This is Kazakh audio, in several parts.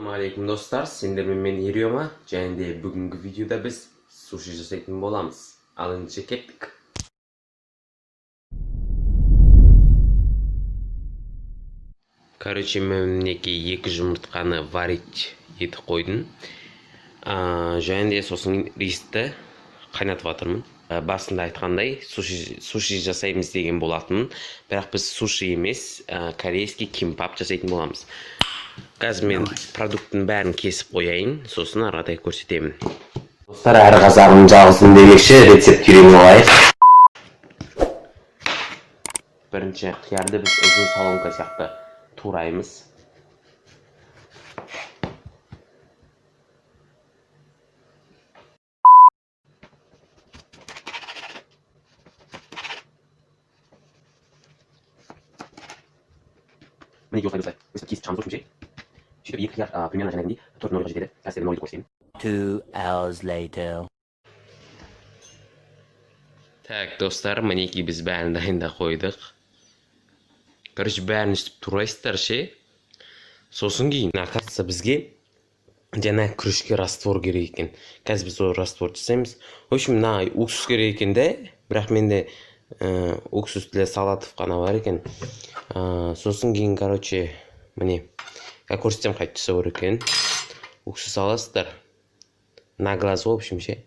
Assalamualaikum dostlar, sendермен мен Ириома, және де бүгінгі видеода біз суши жасайтын боламыз. Алыңызшы кеттік. Короче, мен мінекей 2 жұмыртқаны варить етіп қойдым. Және де сосын ристі қайнатып жатырмын. Басында айтқандай суши жасаймыз деген болатынмын. Бірақ біз суши емес, корейский кимбап жасайтын боламыз. Қазір мен продукттың бәрін кесіп қояйын, сосын арадай көрсетемін. Достар, әр қазағым жалғызын демекші, рецепт үйреніп алайық. Бірінші қиярды біз ұзын соломка сияқты тураймыз. Мінеге осылай өстіп кесіп шығамыз өшімше. Сөйтіп екі қияр примерно жаңағындай 4-0-ға жетеді. Қазір нолды көрсетейін. 2 hours later. Так, достар, мінеки біз бәрін дайындап қойдық. Короче, бәрін үстіп турайсыздар ше. Сосын кейін, оказывается, бізге жаңа күрішке раствор керек екен. Қазір біз ол раствор жасаймыз. В общем, мына уксус керек екен де, бірақ менде уксус для салатов қана бар екен. Сосын кейін, короче, міне как көрсетсем қайтып жасау керек екен. Уксус аласыздар. На глаз, в общем, ше.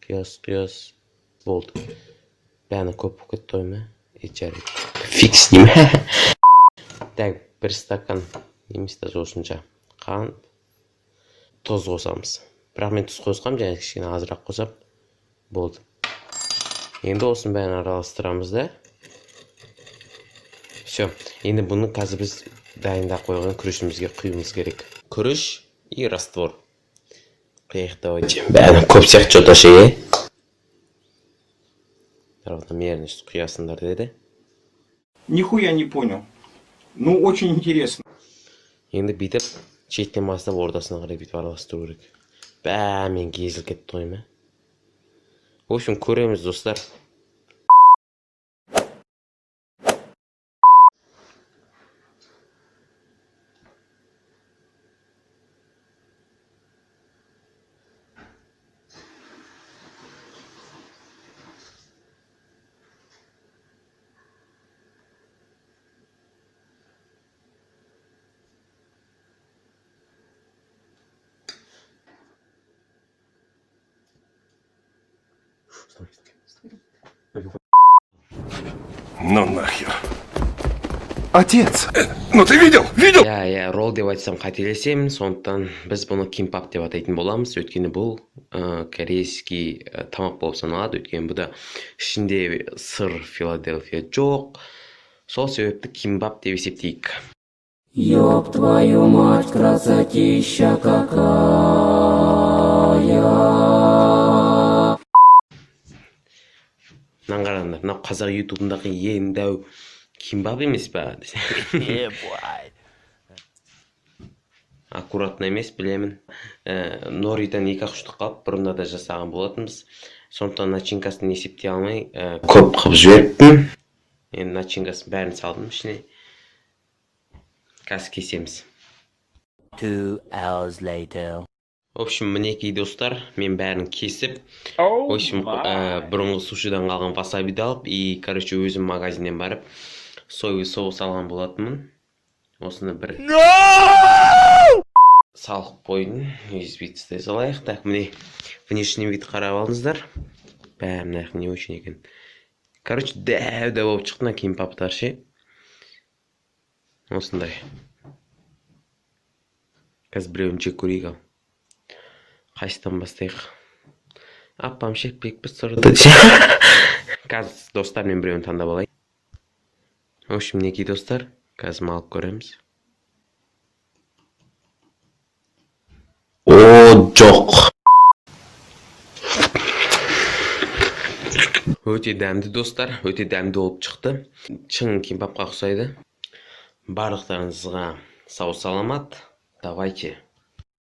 Қияс. Болды. Бәрі көп болып кетті той ма? Жарайды. Фиг с ним. Так, 1 стакан немесе даже осынша қант, тұз қосамыз. Бірақ мен тұз қосқам, және кішкене азырақ қосап болды. Енді осын бәрін араластырамыз да. Все. Енді бұны қазір біз дайындап қойған күрішімізге құюымыз керек. Күріш и раствор. Қиық давайте. Бәрін көп сияқты жоташы. Равномерно құясыңдар деді. Нихуя не понял. Ну, очень интересно. Енді бүйтіп, шеттен бастап ортасына қарай бүйтіп араластыру керек. Бәрімен кезіліп кетті ғой ма? В общем, көреміз, достар. Ну нахер. Отец! Ну ты видел? Я ролл деп айтсам қателесемін, сондықтан біз бұны кимбап деп атайтын боламыз. Өйткені бұл корейский тамақ болып саналады. Өйткені бұда ішінде сыр Филадельфия жоқ. Сол себепті кимбап деп есептейік. Ёб твою мать, красотища какая! Мынаны қараңдар, мынау қазақ ютубындағы ең дәу кимбап емес па? Аккуратно емес, білемін. Норитан 2-ақ штук қалып, бұрында да жасаған болатынбыз. Сондықтан начинкасын есептей алмай, көп қылып жіберіппін. Енді начинкасын бәрін салдым ішіне. Қазір кесеміз. 2 hours later. В общем, мінекей достар, мен бәрін кесіп, в общем, бұрынғы сушидан қалған васабиді алып, и, короче, өзім магазиннен барып, соевый соус алған болатынмын. Осыны бір салып қойдым. Өз бит істей салайық. Так, міне, внешний вид қарап алыңыздар. Бәрін не очень екен. Короче, дәу болып шықты мына кимбаптар ше. Осындай. Қазір біреуін жек көрейік ал. Қайсыдан бастайық? Аппам шекпек біз сұрды. Қазір достар, мен біреуін таңдап алайын. В общем, неке достар, қазір алып көреміз. О, жоқ. Өте дәмді достар, өте дәмді болып шықты. Шын кимбапқа ұқсайды. Барлықтарыңызға сау саламат. Давайте